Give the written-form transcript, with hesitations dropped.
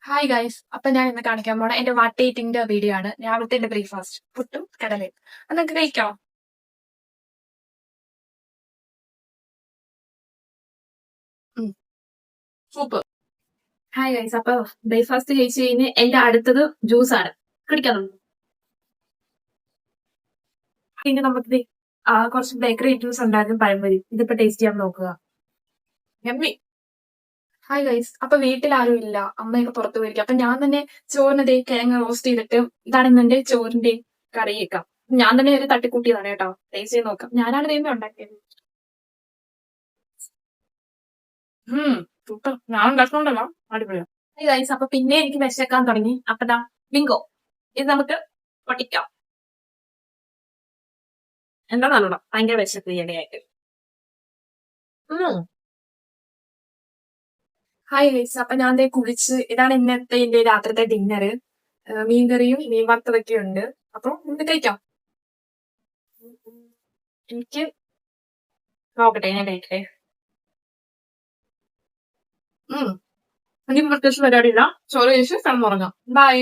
Hi guys. അപ്പൊ ഞാൻ ഇന്ന് കാണിക്കാൻ പോണ എന്റെ വാട്ട് ഈറ്റിംഗിന്റെ വീഡിയോ ആണ്. രാവിലത്തെ എന്റെ ബ്രേക്ക്ഫാസ്റ്റ് പുട്ടും കടലയും. അത് നിങ്ങൾക്ക് കഴിക്കാം. സൂപ്പർ. Hi guys. അപ്പൊ ബ്രേക്ക്ഫാസ്റ്റ് കഴിച്ചു കഴിഞ്ഞ് എന്റെ അടുത്തത് ജ്യൂസ് ആണ്. കുടിക്കാം നമുക്ക്. പിന്നെ നമുക്ക് കുറച്ച് ബേക്കറി ഐറ്റംസ് ഉണ്ടായിരുന്നു. പഴംപൊരി. ഇതിപ്പോ ടേസ്റ്റ് ചെയ്യാൻ നോക്കുക. എമ്മി. Hi guys. അപ്പൊ വീട്ടിൽ ആരും ഇല്ല, അമ്മയൊക്കെ പുറത്തു പോയിരിക്കും. അപ്പൊ ഞാൻ തന്നെ ചോറിനതേ കിഴങ്ങ് റോസ്റ്റ് ചെയ്തിട്ട് ഇതാണ് ഇന്ന് എന്റെ ചോറിന്റെ കറിയേക്കാം. ഞാൻ തന്നെ ഒരു തട്ടിക്കൂട്ടിയതാണ് കേട്ടോ. ടേസ്റ്റ് ചെയ്ത് നോക്കാം. ഞാനാണ് ദൈവം ഉണ്ടാക്കിയത്. സൂപ്പർ. ഞാൻ ഉണ്ടാക്കുന്നുണ്ടല്ലോ. അടിപൊളിയാ. ഗൈസ്, അപ്പൊ പിന്നെ എനിക്ക് വിശക്കാൻ തുടങ്ങി. അപ്പൊ ദാ ബിങ്കോ, ഇത് നമുക്ക് പൊട്ടിക്കാം. എന്താ നല്ലോണം ഭയങ്കര വിശപ്പ് ഈയിടെയായിട്ട്. ഹായ് ഗൈസ്, അപ്പൊ ഞാൻ ദേ കുളിച്ച് ഇതാണ് ഇന്നത്തെ എന്റെ രാത്രിത്തെ ഡിന്നർ. മീൻകറിയും മീൻ വറുത്തതൊക്കെ ഉണ്ട്. അപ്പൊ നമുക്ക് കഴിക്കാം. എനിക്ക് നോക്കട്ടെ, ഞാൻ കഴിക്കട്ടെ. എനിക്ക് പ്രത്യേകിച്ച് പരിപാടിയില്ല. ചോറ് കഴിച്ച് കിടന്നുറങ്ങാം. ബൈ.